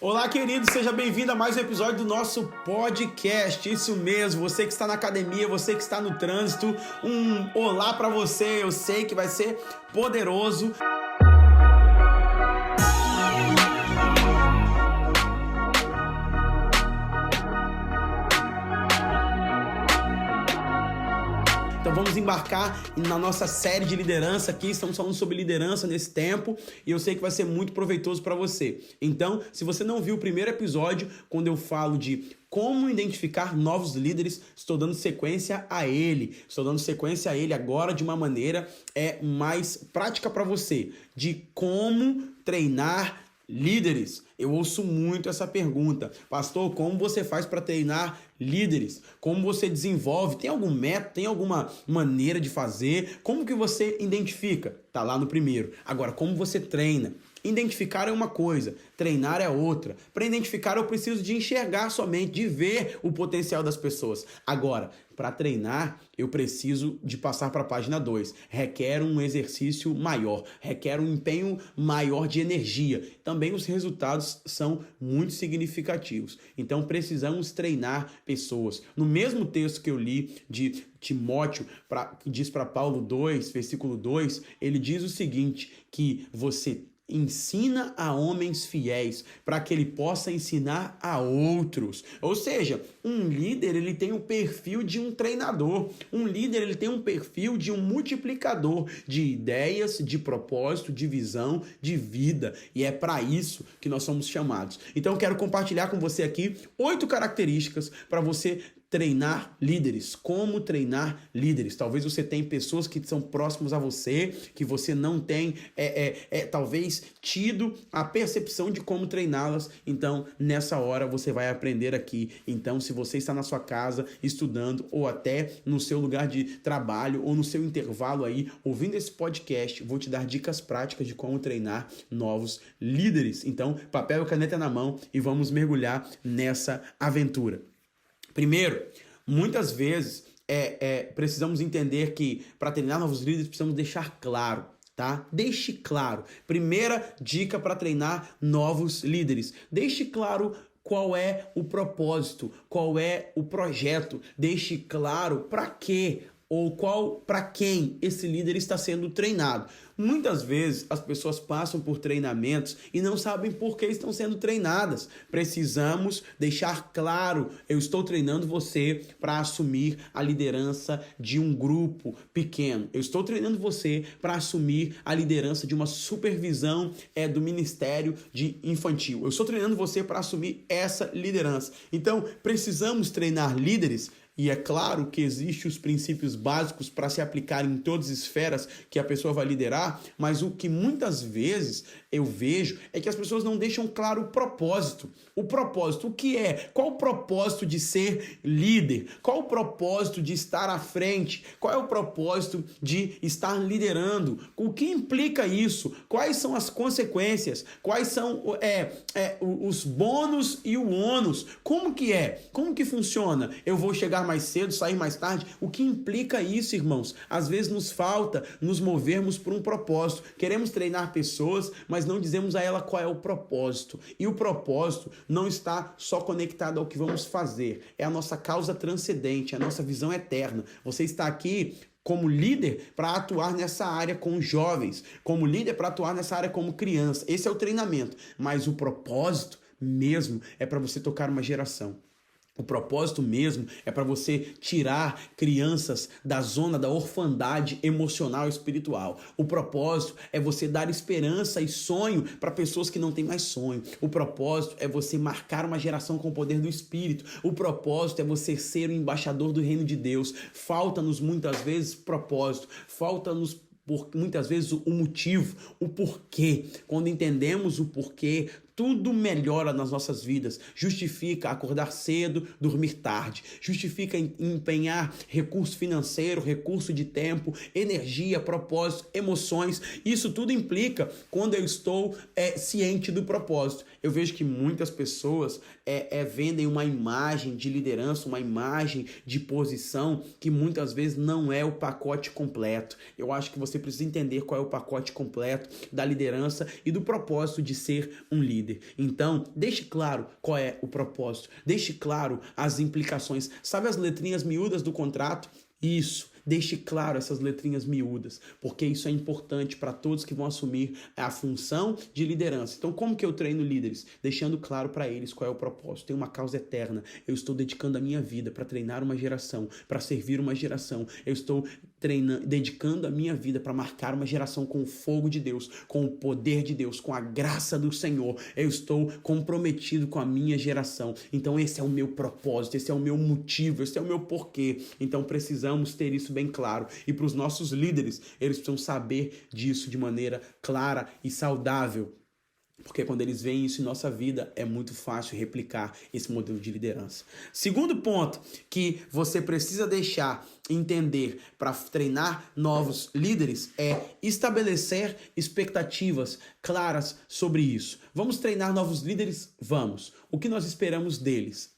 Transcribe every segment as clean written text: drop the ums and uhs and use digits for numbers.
Olá, querido, seja bem-vindo a mais um episódio do nosso podcast. Isso mesmo, você que está na academia, você que está no trânsito, um olá para você. Eu sei que vai ser poderoso. Então vamos embarcar na nossa série de liderança aqui, estamos falando sobre liderança nesse tempo e eu sei que vai ser muito proveitoso para você. Então, se você não viu o primeiro episódio, quando eu falo de como identificar novos líderes, estou dando sequência a ele. Estou dando sequência a ele agora de uma maneira mais prática para você, de como treinar líderes. Eu ouço muito essa pergunta. Pastor, como você faz para treinar líderes? Como você desenvolve? Tem algum método? Tem alguma maneira de fazer? Como que você identifica? Tá lá no primeiro. Agora, como você treina? Identificar é uma coisa, treinar é outra. Para identificar eu preciso de enxergar somente, de ver o potencial das pessoas. Agora, para treinar eu preciso de passar para a página 2. Requer um exercício maior, requer um empenho maior de energia. Também os resultados são muito significativos. Então precisamos treinar pessoas. No mesmo texto que eu li de Timóteo, que diz para Paulo 2, versículo 2, ele diz o seguinte, que você ensina a homens fiéis para que ele possa ensinar a outros. Ou seja, um líder ele tem o perfil de um treinador. Um líder ele tem um perfil de um multiplicador de ideias, de propósito, de visão, de vida. E é para isso que nós somos chamados. Então eu quero compartilhar com você aqui 8 características para você treinar líderes. Como treinar líderes? Talvez você tenha pessoas que são próximas a você, que você não tem, talvez, tido a percepção de como treiná-las. Então, nessa hora, você vai aprender aqui. Então, se você está na sua casa, estudando, ou até no seu lugar de trabalho, ou no seu intervalo aí, ouvindo esse podcast, vou te dar dicas práticas de como treinar novos líderes. Então, papel e caneta na mão e vamos mergulhar nessa aventura. Primeiro, muitas vezes precisamos entender que para treinar novos líderes precisamos deixar claro, tá? Deixe claro. Primeira dica para treinar novos líderes. Deixe claro qual é o propósito, qual é o projeto. Deixe claro para quê ou para quem esse líder está sendo treinado. Muitas vezes as pessoas passam por treinamentos e não sabem por que estão sendo treinadas. Precisamos deixar claro, eu estou treinando você para assumir a liderança de um grupo pequeno. Eu estou treinando você para assumir a liderança de uma supervisão do Ministério de Infantil. Eu estou treinando você para assumir essa liderança. Então, precisamos treinar líderes. E é claro que existem os princípios básicos para se aplicar em todas as esferas que a pessoa vai liderar, mas o que muitas vezes eu vejo é que as pessoas não deixam claro o propósito. O propósito, o que é? Qual o propósito de ser líder? Qual o propósito de estar à frente? Qual é o propósito de estar liderando? O que implica isso? Quais são as consequências? Quais são os bônus e o ônus? Como que é? Como que funciona? Eu vou chegar mais cedo, sair mais tarde? O que implica isso, irmãos? Às vezes nos falta nos movermos por um propósito. Queremos treinar pessoas, mas não dizemos a ela qual é o propósito. E o propósito não está só conectado ao que vamos fazer. É a nossa causa transcendente, a nossa visão eterna. Você está aqui como líder para atuar nessa área com jovens, como líder para atuar nessa área como criança. Esse é o treinamento. Mas o propósito mesmo é para você tocar uma geração. O propósito mesmo é para você tirar crianças da zona da orfandade emocional e espiritual. O propósito é você dar esperança e sonho para pessoas que não têm mais sonho. O propósito é você marcar uma geração com o poder do Espírito. O propósito é você ser o embaixador do reino de Deus. Falta-nos muitas vezes propósito, falta-nos muitas vezes o motivo, o porquê. Quando entendemos o porquê, tudo melhora nas nossas vidas. Justifica acordar cedo, dormir tarde. Justifica empenhar recurso financeiro, recurso de tempo, energia, propósito, emoções. Isso tudo implica quando eu estou ciente do propósito. Eu vejo que muitas pessoas vendem uma imagem de liderança, uma imagem de posição que muitas vezes não é o pacote completo. Eu acho que você precisa entender qual é o pacote completo da liderança e do propósito de ser um líder. líder. Então, deixe claro qual é o propósito, deixe claro as implicações. Sabe as letrinhas miúdas do contrato? Isso. Deixe claro essas letrinhas miúdas, porque isso é importante para todos que vão assumir a função de liderança. Então, como que eu treino líderes? Deixando claro para eles qual é o propósito. Tem uma causa eterna. Eu estou dedicando a minha vida para treinar uma geração, para servir uma geração. Eu estou dedicando a minha vida para marcar uma geração com o fogo de Deus, com o poder de Deus, com a graça do Senhor. Eu estou comprometido com a minha geração. Então, esse é o meu propósito, esse é o meu motivo, esse é o meu porquê. Então, precisamos ter isso bem claro. E para os nossos líderes, eles precisam saber disso de maneira clara e saudável. Porque quando eles veem isso em nossa vida, é muito fácil replicar esse modelo de liderança. Segundo ponto que você precisa deixar entender para treinar novos líderes é estabelecer expectativas claras sobre isso. Vamos treinar novos líderes? Vamos. O que nós esperamos deles?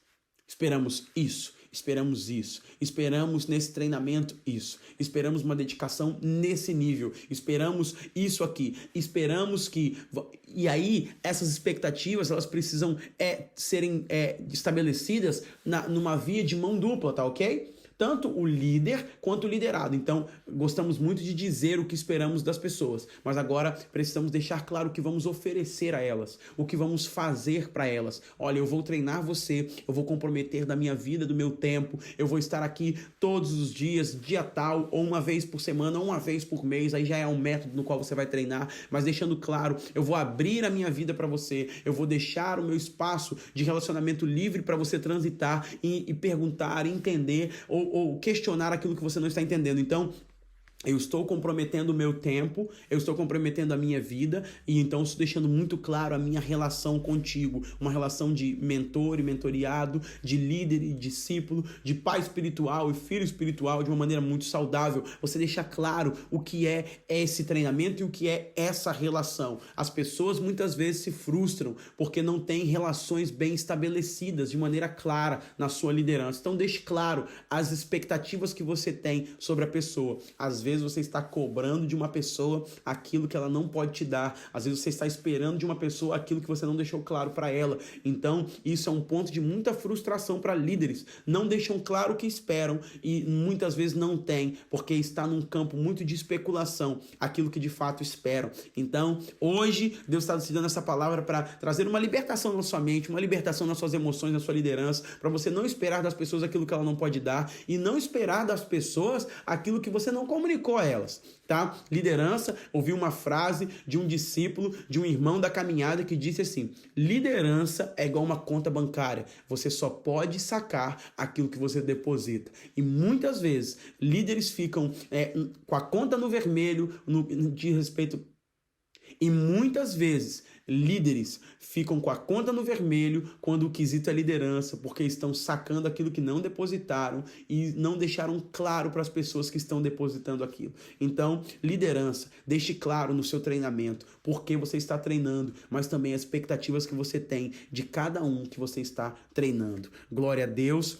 Esperamos isso. Esperamos isso, esperamos nesse treinamento isso, esperamos uma dedicação nesse nível, esperamos isso aqui, esperamos que... E aí, essas expectativas, elas precisam serem estabelecidas numa via de mão dupla, tá ok? Tanto o líder quanto o liderado. Então, gostamos muito de dizer o que esperamos das pessoas, mas agora precisamos deixar claro o que vamos oferecer a elas, o que vamos fazer para elas. Olha, eu vou treinar você, eu vou comprometer da minha vida, do meu tempo, eu vou estar aqui todos os dias, dia tal, ou uma vez por semana, ou uma vez por mês, aí já é um método no qual você vai treinar, mas deixando claro, eu vou abrir a minha vida para você, eu vou deixar o meu espaço de relacionamento livre para você transitar e perguntar, entender, ou questionar aquilo que você não está entendendo. Então, eu estou comprometendo o meu tempo, eu estou comprometendo a minha vida e então estou deixando muito claro a minha relação contigo, uma relação de mentor e mentoriado, de líder e discípulo, de pai espiritual e filho espiritual de uma maneira muito saudável. Você deixa claro o que é esse treinamento e o que é essa relação. As pessoas muitas vezes se frustram porque não têm relações bem estabelecidas de maneira clara na sua liderança. Então deixe claro as expectativas que você tem sobre a pessoa. Às vezes você está cobrando de uma pessoa aquilo que ela não pode te dar. Às vezes você está esperando de uma pessoa aquilo que você não deixou claro para ela. Então, isso é um ponto de muita frustração para líderes. Não deixam claro o que esperam e muitas vezes não tem, porque está num campo muito de especulação aquilo que de fato esperam. Então, hoje, Deus está te dando essa palavra para trazer uma libertação na sua mente, uma libertação nas suas emoções, na sua liderança, para você não esperar das pessoas aquilo que ela não pode dar e não esperar das pessoas aquilo que você não comunicou a elas, tá? Liderança, ouvi uma frase de um discípulo, de um irmão da caminhada que disse assim: liderança é igual uma conta bancária, você só pode sacar aquilo que você deposita. E muitas vezes líderes ficam com a conta no vermelho de respeito. E muitas vezes líderes ficam com a conta no vermelho quando o quesito é liderança, porque estão sacando aquilo que não depositaram e não deixaram claro para as pessoas que estão depositando aquilo. Então, liderança, deixe claro no seu treinamento por que você está treinando, mas também as expectativas que você tem de cada um que você está treinando. Glória a Deus.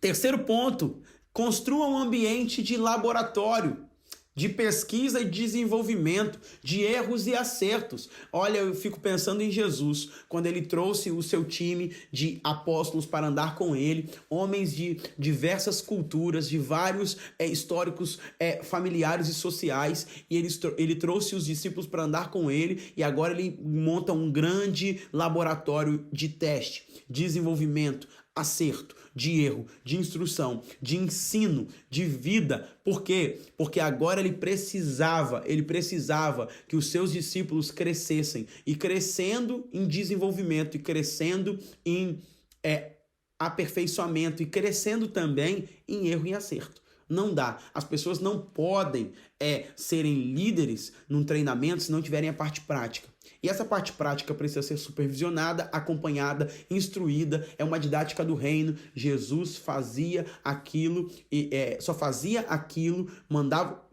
Terceiro ponto, construa um ambiente de laboratório, de pesquisa e desenvolvimento, de erros e acertos. Olha, eu fico pensando em Jesus, quando ele trouxe o seu time de apóstolos para andar com ele, homens de diversas culturas, de vários históricos familiares e sociais, e ele trouxe os discípulos para andar com ele, e agora ele monta um grande laboratório de teste, desenvolvimento, acerto, de erro, de instrução, de ensino, de vida. Por quê? Porque agora ele precisava que os seus discípulos crescessem, e crescendo em desenvolvimento, e crescendo em aperfeiçoamento, e crescendo também em erro e acerto. Não dá. As pessoas não podem serem líderes num treinamento se não tiverem a parte prática. E essa parte prática precisa ser supervisionada, acompanhada, instruída. É uma didática do reino. Jesus fazia aquilo, só fazia aquilo, mandava.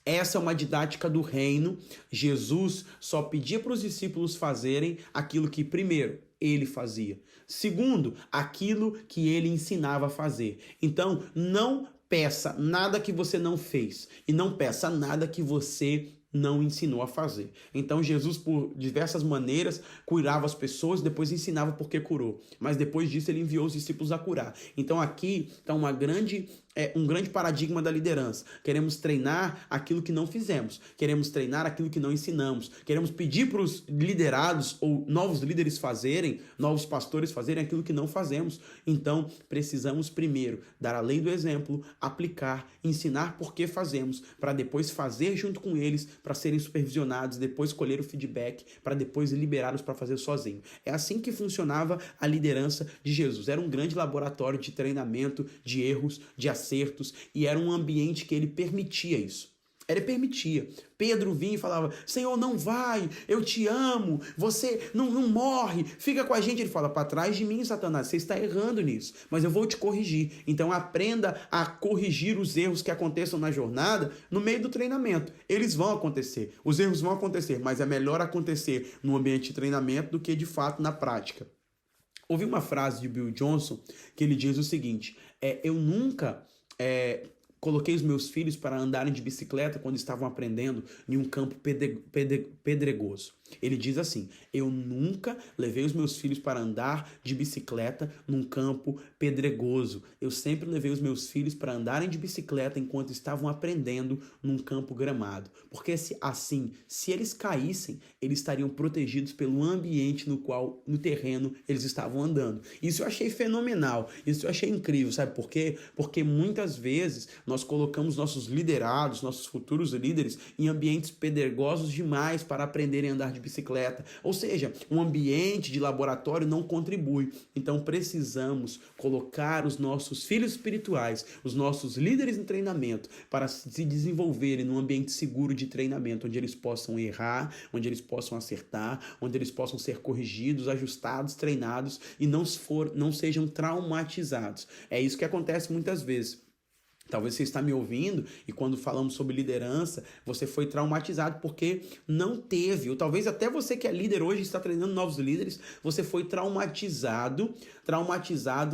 Essa é uma didática do reino. Jesus só pedia para os discípulos fazerem aquilo que, primeiro, ele fazia. Segundo, aquilo que ele ensinava a fazer. Então, não peça nada que você não fez. E não peça nada que você não ensinou a fazer. Então Jesus, por diversas maneiras, curava as pessoas, depois ensinava porque curou. Mas depois disso ele enviou os discípulos a curar. Então aqui está um grande paradigma da liderança. Queremos treinar aquilo que não fizemos. Queremos treinar aquilo que não ensinamos. Queremos pedir para os liderados ou novos líderes fazerem, novos pastores fazerem aquilo que não fazemos. Então precisamos primeiro dar a lei do exemplo, aplicar, ensinar por que fazemos, para depois fazer junto com eles, para serem supervisionados, depois colher o feedback, para depois liberá-los para fazer sozinho. É assim que funcionava a liderança de Jesus. Era um grande laboratório de treinamento, de erros, de acertos, e era um ambiente que ele permitia isso. Ele permitia. Pedro vinha e falava, Senhor, não vai, eu te amo, você não morre, fica com a gente. Ele fala, para trás de mim, Satanás, você está errando nisso, mas eu vou te corrigir. Então aprenda a corrigir os erros que aconteçam na jornada no meio do treinamento. Eles vão acontecer, os erros vão acontecer, mas é melhor acontecer no ambiente de treinamento do que de fato na prática. Ouvi uma frase de Bill Johnson que ele diz o seguinte, eu nunca coloquei os meus filhos para andarem de bicicleta quando estavam aprendendo em um campo pedregoso. Ele diz assim, eu nunca levei os meus filhos para andar de bicicleta num campo pedregoso. Eu sempre levei os meus filhos para andarem de bicicleta enquanto estavam aprendendo num campo gramado. Porque se eles caíssem, eles estariam protegidos pelo ambiente no terreno eles estavam andando. Isso eu achei fenomenal, isso eu achei incrível, sabe por quê? Porque muitas vezes nós colocamos nossos liderados, nossos futuros líderes em ambientes pedregosos demais para aprenderem a andar de bicicleta, ou seja, um ambiente de laboratório não contribui. Então precisamos colocar os nossos filhos espirituais, os nossos líderes em treinamento, para se desenvolverem num ambiente seguro de treinamento, onde eles possam errar, onde eles possam acertar, onde eles possam ser corrigidos, ajustados, treinados e não sejam traumatizados. É isso que acontece muitas vezes. Talvez você está me ouvindo e quando falamos sobre liderança, você foi traumatizado porque não teve, ou talvez até você que é líder hoje está treinando novos líderes, você foi traumatizado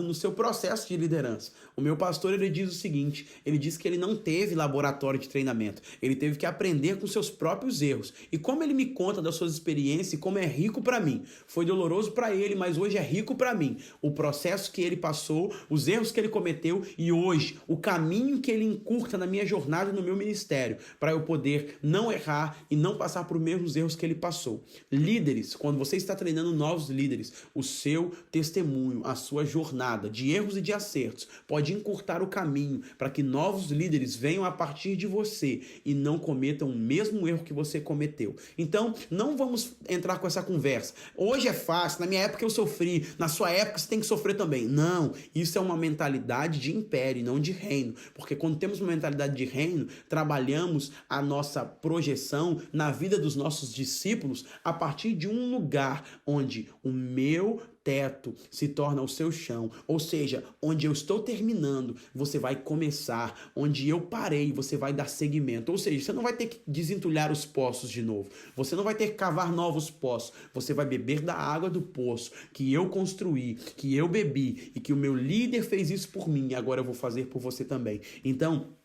no seu processo de liderança. O meu pastor, ele diz o seguinte, ele diz que ele não teve laboratório de treinamento, ele teve que aprender com seus próprios erros. E como ele me conta das suas experiências e como é rico para mim, foi doloroso para ele, mas hoje é rico para mim. O processo que ele passou, os erros que ele cometeu e hoje o caminho que ele encurta na minha jornada e no meu ministério, para eu poder não errar e não passar por mesmos erros que ele passou. Líderes, quando você está treinando novos líderes, o seu testemunho, a sua jornada de erros e de acertos pode encurtar o caminho para que novos líderes venham a partir de você e não cometam o mesmo erro que você cometeu. Então, não vamos entrar com essa conversa. Hoje é fácil, na minha época eu sofri, na sua época você tem que sofrer também. Não, isso é uma mentalidade de império e não de reino. Porque quando temos uma mentalidade de reino, trabalhamos a nossa projeção na vida dos nossos discípulos a partir de um lugar onde o meu teto se torna o seu chão, ou seja, onde eu estou terminando, você vai começar, onde eu parei, você vai dar seguimento, ou seja, você não vai ter que desentulhar os poços de novo, você não vai ter que cavar novos poços, você vai beber da água do poço que eu construí, que eu bebi e que o meu líder fez isso por mim e agora eu vou fazer por você também. Então,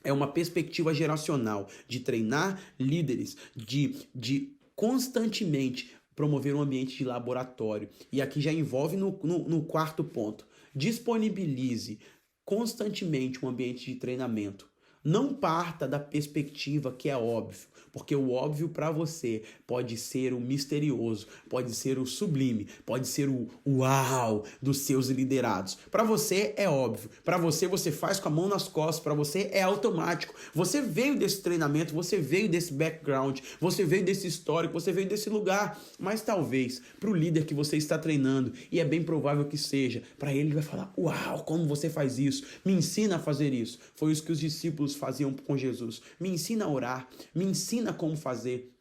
é uma perspectiva geracional de treinar líderes, de constantemente promover um ambiente de laboratório. E aqui já envolve no quarto ponto. Disponibilize constantemente um ambiente de treinamento. Não parta da perspectiva que é óbvio, porque o óbvio para você pode ser o misterioso, pode ser o sublime, pode ser o uau dos seus liderados. Para você é óbvio, para você faz com a mão nas costas, para você é automático. Você veio desse treinamento, você veio desse background, você veio desse histórico, você veio desse lugar, mas talvez para o líder que você está treinando, e é bem provável que seja, para ele vai falar, uau, como você faz isso? Me ensina a fazer isso. Foi isso que os discípulos faziam com Jesus. Me ensina a orar, me ensina como fazer.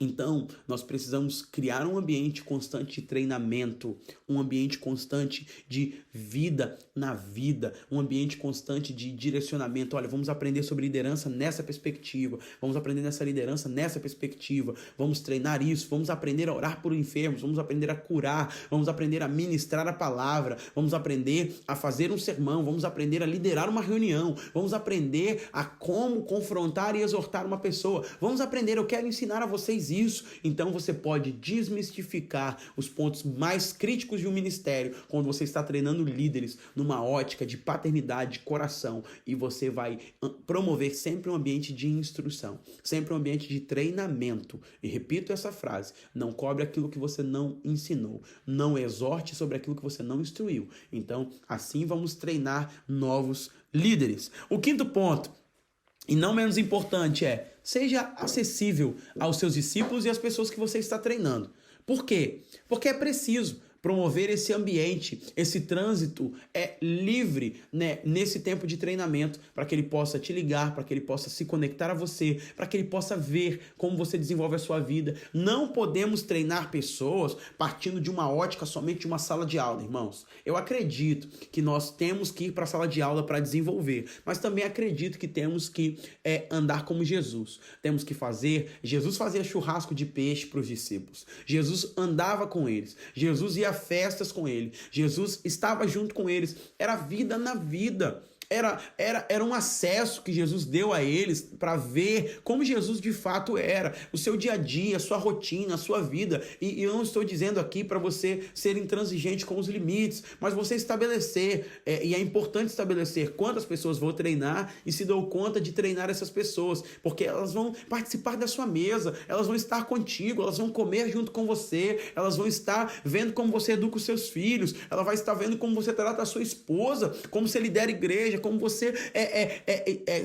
Então, nós precisamos criar um ambiente constante de treinamento, um ambiente constante de vida na vida, um ambiente constante de direcionamento. Olha, vamos aprender sobre liderança nessa perspectiva, vamos aprender nessa liderança nessa perspectiva, vamos treinar isso, vamos aprender a orar por enfermos, vamos aprender a curar, vamos aprender a ministrar a palavra, vamos aprender a fazer um sermão, vamos aprender a liderar uma reunião, vamos aprender a como confrontar e exortar uma pessoa, vamos aprender, eu quero ensinar a vocês isso. Então você pode desmistificar os pontos mais críticos de um ministério quando você está treinando líderes numa ótica de paternidade, de coração, e você vai promover sempre um ambiente de instrução, sempre um ambiente de treinamento. E repito essa frase: não cobre aquilo que você não ensinou, não exorte sobre aquilo que você não instruiu. Então, assim vamos treinar novos líderes. O quinto ponto, e não menos importante, seja acessível aos seus discípulos e às pessoas que você está treinando. Por quê? Porque é preciso promover esse ambiente, esse trânsito livre, né, nesse tempo de treinamento, para que ele possa te ligar, para que ele possa se conectar a você, para que ele possa ver como você desenvolve a sua vida. Não podemos treinar pessoas partindo de uma ótica somente de uma sala de aula, irmãos. Eu acredito que nós temos que ir para a sala de aula para desenvolver, mas também acredito que temos que andar como Jesus. Temos que Jesus fazia churrasco de peixe para os discípulos. Jesus andava com eles. Jesus ia festas com ele. Jesus estava junto com eles. Era vida na vida. Era um acesso que Jesus deu a eles para ver como Jesus de fato era, o seu dia a dia, a sua rotina, a sua vida. E eu não estou dizendo aqui para você ser intransigente com os limites, mas você estabelecer, e é importante estabelecer quantas pessoas vou treinar e se dou conta de treinar essas pessoas, porque elas vão participar da sua mesa, elas vão estar contigo, elas vão comer junto com você, elas vão estar vendo como você educa os seus filhos, ela vai estar vendo como você trata a sua esposa, como você lidera a igreja, como você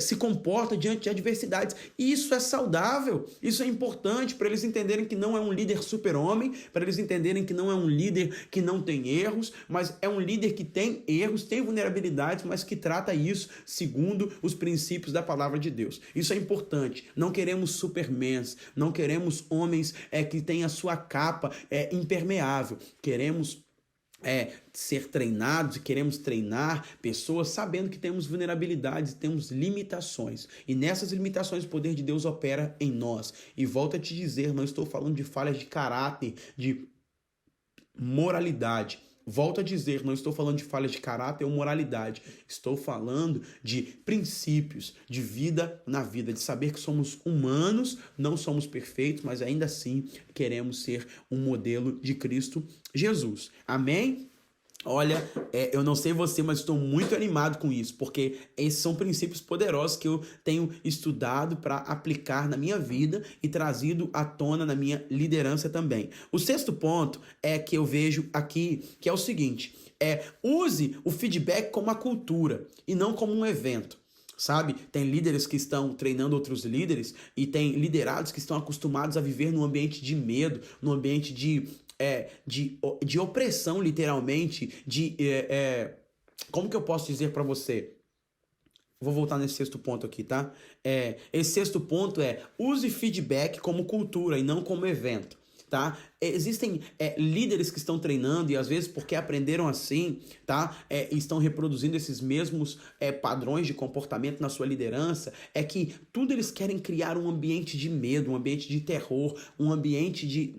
se comporta diante de adversidades. E isso é saudável, isso é importante para eles entenderem que não é um líder super-homem, para eles entenderem que não é um líder que não tem erros, mas é um líder que tem erros, tem vulnerabilidades, mas que trata isso segundo os princípios da palavra de Deus. Isso é importante. Não queremos supermans, não queremos homens que têm a sua capa impermeável. Queremos ser treinados e queremos treinar pessoas sabendo que temos vulnerabilidades, temos limitações, e nessas limitações o poder de Deus opera em nós. E volto a te dizer, não estou falando de falhas de caráter, de moralidade. Volto a dizer, não estou falando de falhas de caráter ou moralidade. Estou falando de princípios, de vida na vida, de saber que somos humanos, não somos perfeitos, mas ainda assim queremos ser um modelo de Cristo Jesus. Amém? Olha, eu não sei você, mas estou muito animado com isso, porque esses são princípios poderosos que eu tenho estudado para aplicar na minha vida e trazido à tona na minha liderança também. O sexto ponto que eu vejo aqui, que é o seguinte, use o feedback como uma cultura e não como um evento. Sabe, tem líderes que estão treinando outros líderes e tem liderados que estão acostumados a viver num ambiente de medo, num ambiente de opressão, literalmente, como que eu posso dizer para você? Vou voltar nesse sexto ponto aqui, tá? Esse sexto ponto use feedback como cultura e não como evento. Tá? Existem líderes que estão treinando e às vezes porque aprenderam assim, tá? Estão reproduzindo esses mesmos padrões de comportamento na sua liderança, que tudo eles querem criar um ambiente de medo, um ambiente de terror, um ambiente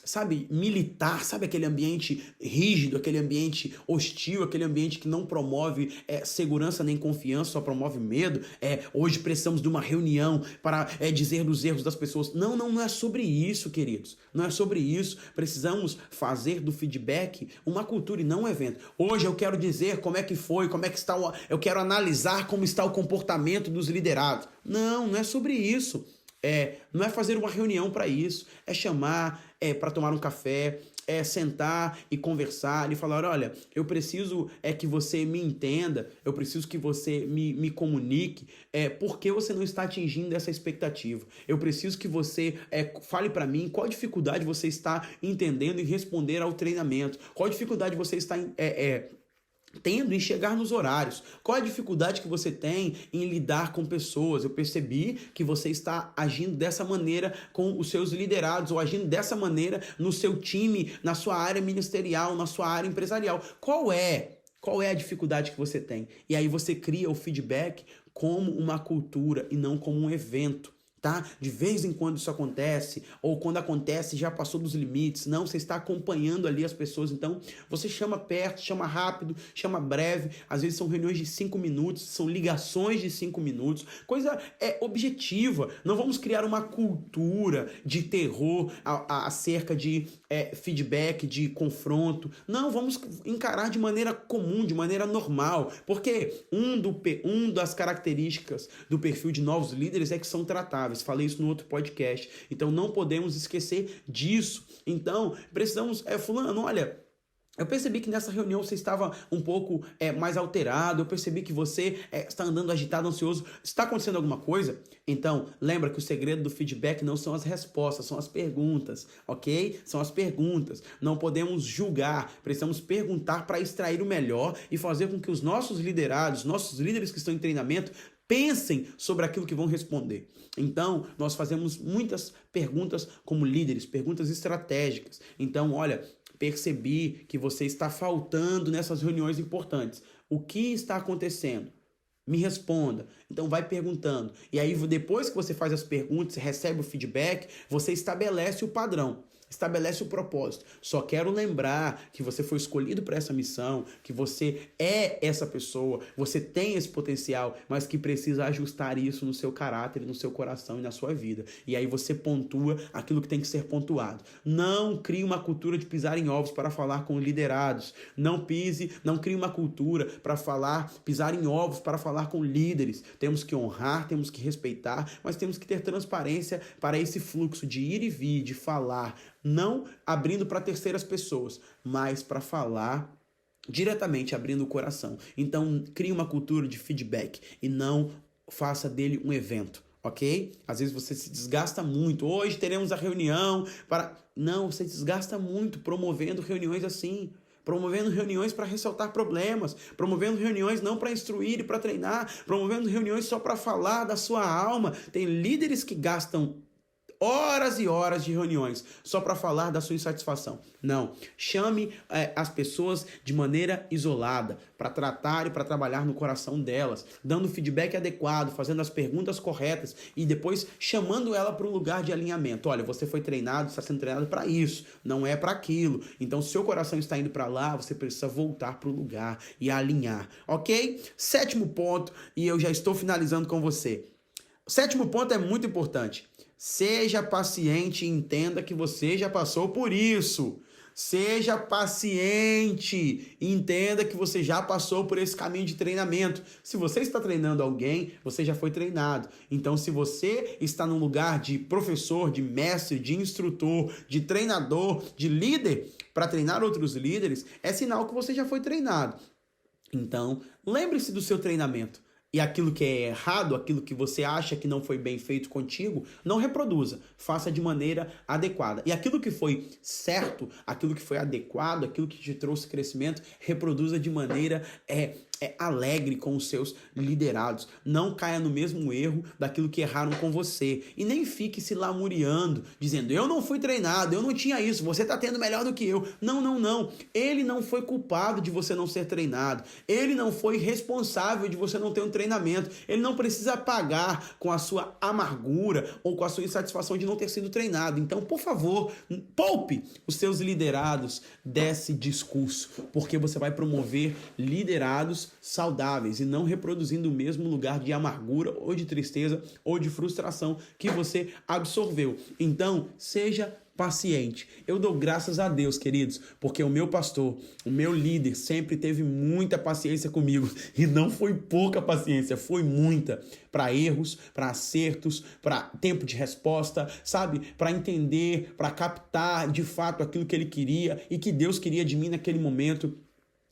sabe, militar, sabe, aquele ambiente rígido, aquele ambiente hostil, aquele ambiente que não promove segurança nem confiança, só promove medo. Hoje precisamos de uma reunião para dizer dos erros das pessoas. Não é sobre isso, queridos. Não é sobre isso. Precisamos fazer do feedback uma cultura e não um evento. Hoje eu quero dizer como é que foi, como é que está eu quero analisar como está o comportamento dos liderados. Não é sobre isso. Não é fazer uma reunião para isso. É chamar para tomar um café, sentar e conversar e falar, olha, eu preciso que você me entenda, eu preciso que você me comunique por que você não está atingindo essa expectativa. Eu preciso que você fale para mim qual dificuldade você está entendendo em responder ao treinamento, qual dificuldade você está tendo em chegar nos horários. Qual a dificuldade que você tem em lidar com pessoas? Eu percebi que você está agindo dessa maneira com os seus liderados ou agindo dessa maneira no seu time, na sua área ministerial, na sua área empresarial. Qual é a dificuldade que você tem? E aí você cria o feedback como uma cultura e não como um evento. Tá? De vez em quando isso acontece, ou quando acontece já passou dos limites. Não, você está acompanhando ali as pessoas, então você chama perto, chama rápido, chama breve. Às vezes são reuniões de 5 minutos, são ligações de 5 minutos, coisa objetiva. Não vamos criar uma cultura de terror acerca de feedback, de confronto. Não, vamos encarar de maneira comum, de maneira normal, porque um das características do perfil de novos líderes é que são tratáveis. Falei isso no outro podcast. Então não podemos esquecer disso. Então precisamos... fulano, olha... Eu percebi que nessa reunião você estava um pouco mais alterado, eu percebi que você está andando agitado, ansioso. Está acontecendo alguma coisa? Então, lembra que o segredo do feedback não são as respostas, são as perguntas, ok? São as perguntas. Não podemos julgar, precisamos perguntar para extrair o melhor e fazer com que os nossos liderados, nossos líderes que estão em treinamento, pensem sobre aquilo que vão responder. Então, nós fazemos muitas perguntas como líderes, perguntas estratégicas. Então, olha... Percebi que você está faltando nessas reuniões importantes. O que está acontecendo? Me responda. Então vai perguntando. E aí depois que você faz as perguntas, recebe o feedback, você estabelece o padrão. Estabelece o propósito. Só quero lembrar que você foi escolhido para essa missão, que você é essa pessoa, você tem esse potencial, mas que precisa ajustar isso no seu caráter, no seu coração e na sua vida. E aí você pontua aquilo que tem que ser pontuado. Não crie uma cultura de pisar em ovos para falar com liderados. Não crie uma cultura para pisar em ovos para falar com líderes. Temos que honrar, temos que respeitar, mas temos que ter transparência para esse fluxo de ir e vir, de falar, não abrindo para terceiras pessoas, mas para falar diretamente, abrindo o coração. Então, crie uma cultura de feedback e não faça dele um evento, ok? Às vezes você se desgasta muito. Hoje teremos a reunião para... Não, você desgasta muito promovendo reuniões assim. Promovendo reuniões para ressaltar problemas, promovendo reuniões não para instruir e para treinar, promovendo reuniões só para falar da sua alma. Tem líderes que gastam horas e horas de reuniões só para falar da sua insatisfação. Não, chame as pessoas de maneira isolada, para tratar e para trabalhar no coração delas, dando feedback adequado, fazendo as perguntas corretas e depois chamando ela para um lugar de alinhamento. Olha, você foi treinado, está sendo treinado para isso, não é para aquilo. Então, se seu coração está indo para lá, você precisa voltar para o lugar e alinhar, ok? 7º ponto, e eu já estou finalizando com você. O 7º ponto é muito importante. Seja paciente e entenda que você já passou por isso. Seja paciente e entenda que você já passou por esse caminho de treinamento. Se você está treinando alguém, você já foi treinado. Então, se você está num lugar de professor, de mestre, de instrutor, de treinador, de líder, para treinar outros líderes, é sinal que você já foi treinado. Então, lembre-se do seu treinamento. E aquilo que é errado, aquilo que você acha que não foi bem feito contigo, não reproduza. Faça de maneira adequada. E aquilo que foi certo, aquilo que foi adequado, aquilo que te trouxe crescimento, reproduza de maneira alegre com os seus liderados. Não caia no mesmo erro daquilo que erraram com você. E nem fique se lamuriando, dizendo, eu não fui treinado, eu não tinha isso, você está tendo melhor do que eu. Não, não, não. Ele não foi culpado de você não ser treinado. Ele não foi responsável de você não ter um treinamento. Ele não precisa pagar com a sua amargura ou com a sua insatisfação de não ter sido treinado. Então, por favor, poupe os seus liderados desse discurso, porque você vai promover liderados saudáveis e não reproduzindo o mesmo lugar de amargura ou de tristeza ou de frustração que você absorveu. Então, seja paciente. Eu dou graças a Deus, queridos, porque o meu pastor, o meu líder, sempre teve muita paciência comigo. E não foi pouca paciência, foi muita. Para erros, para acertos, para tempo de resposta, sabe? Para entender, para captar de fato aquilo que ele queria e que Deus queria de mim naquele momento.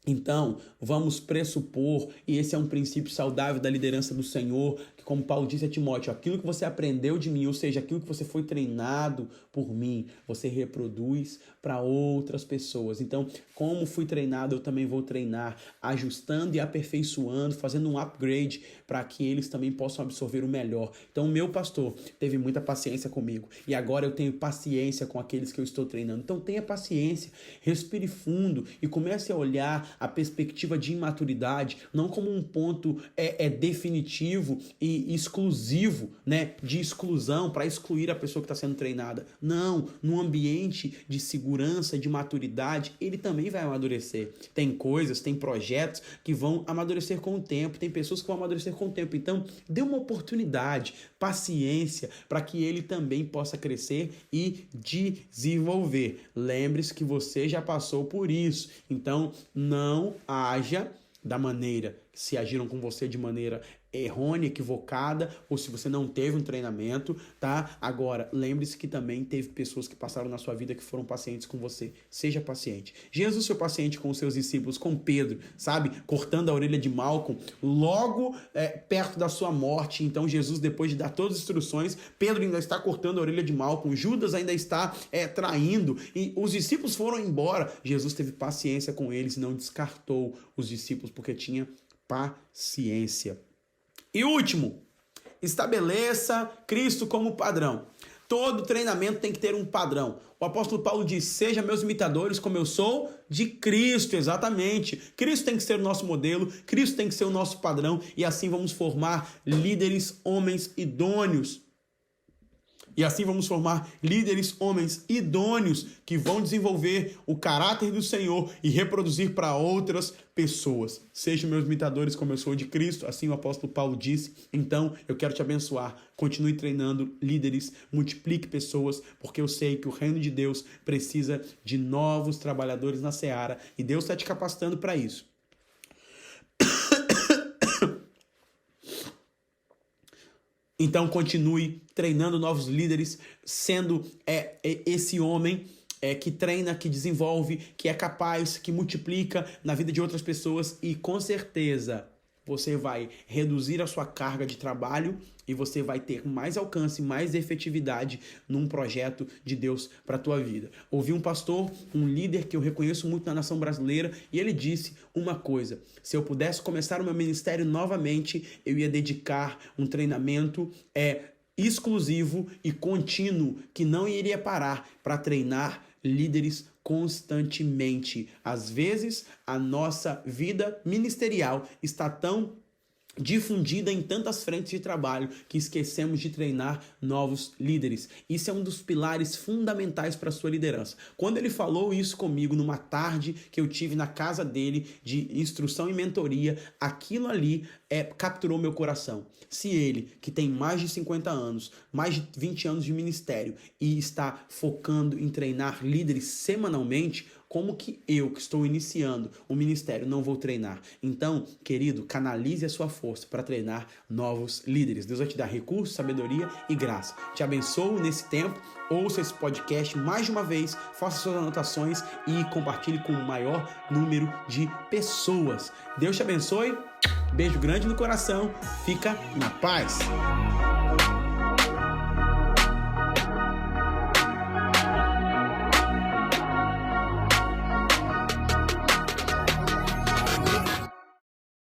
Então, vamos pressupor, e esse é um princípio saudável da liderança do Senhor, que como Paulo disse a Timóteo, aquilo que você aprendeu de mim, ou seja, aquilo que você foi treinado por mim, você reproduz para outras pessoas. Então, como fui treinado, eu também vou treinar, ajustando e aperfeiçoando, fazendo um upgrade para que eles também possam absorver o melhor. Então, o meu pastor teve muita paciência comigo, e agora eu tenho paciência com aqueles que eu estou treinando. Então, tenha paciência, respire fundo e comece a olhar a perspectiva de imaturidade não como um ponto definitivo e exclusivo, né, de exclusão para excluir a pessoa que está sendo treinada. Não, num ambiente de segurança, de maturidade, ele também vai amadurecer. Tem coisas, tem projetos que vão amadurecer com o tempo, tem pessoas que vão amadurecer com o tempo. Então, dê uma oportunidade, paciência, para que ele também possa crescer e desenvolver. Lembre-se que você já passou por isso. Então, não haja da maneira que se agiram com você de maneira errônea, equivocada, ou se você não teve um treinamento, tá? Agora, lembre-se que também teve pessoas que passaram na sua vida que foram pacientes com você. Seja paciente. Jesus foi paciente com os seus discípulos, com Pedro, sabe? Cortando a orelha de Malcolm, logo perto da sua morte. Então, Jesus, depois de dar todas as instruções, Pedro ainda está cortando a orelha de Malcolm, Judas ainda está traindo, e os discípulos foram embora. Jesus teve paciência com eles e não descartou os discípulos porque tinha paciência. E último, estabeleça Cristo como padrão. Todo treinamento tem que ter um padrão. O apóstolo Paulo diz, seja meus imitadores como eu sou de Cristo, exatamente. Cristo tem que ser o nosso modelo, Cristo tem que ser o nosso padrão, e assim vamos formar líderes, homens idôneos. E assim vamos formar líderes, homens idôneos que vão desenvolver o caráter do Senhor e reproduzir para outras pessoas. Sejam meus imitadores como eu sou de Cristo, assim o apóstolo Paulo disse. Então, eu quero te abençoar. Continue treinando líderes, multiplique pessoas, porque eu sei que o reino de Deus precisa de novos trabalhadores na seara e Deus está te capacitando para isso. Então, continue treinando novos líderes, sendo esse homem que treina, que desenvolve, que é capaz, que multiplica na vida de outras pessoas, e com certeza você vai reduzir a sua carga de trabalho e você vai ter mais alcance, mais efetividade num projeto de Deus para a tua vida. Ouvi um pastor, um líder que eu reconheço muito na nação brasileira, e ele disse uma coisa: se eu pudesse começar o meu ministério novamente, eu ia dedicar um treinamento exclusivo e contínuo, que não iria parar, para treinar líderes constantemente. Às vezes, a nossa vida ministerial está tão difundida em tantas frentes de trabalho que esquecemos de treinar novos líderes. Isso é um dos pilares fundamentais para a sua liderança. Quando ele falou isso comigo numa tarde que eu tive na casa dele de instrução e mentoria, aquilo ali capturou meu coração. Se ele, que tem mais de 50 anos, mais de 20 anos de ministério e está focando em treinar líderes semanalmente, como que eu, que estou iniciando o ministério, não vou treinar? Então, querido, canalize a sua força para treinar novos líderes. Deus vai te dar recursos, sabedoria e graça. Te abençoo nesse tempo. Ouça esse podcast mais de uma vez, faça suas anotações e compartilhe com o maior número de pessoas. Deus te abençoe. Beijo grande no coração. Fica na paz.